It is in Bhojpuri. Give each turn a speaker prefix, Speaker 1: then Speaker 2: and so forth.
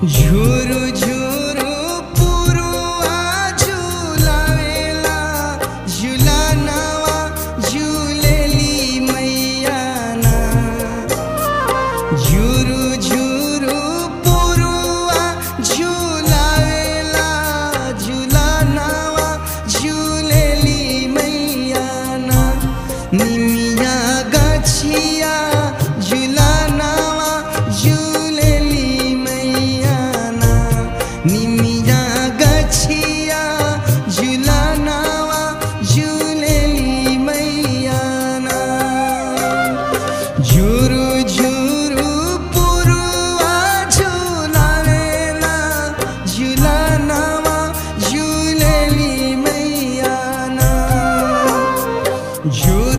Speaker 1: झुरु झुरु पुरुआ झुलावेला झुलनवा झुलेली मैया ना। झुरु झुरु पुरुआ झुलावेला झुलनवा झुलेली मैया ना। निमिया गछिया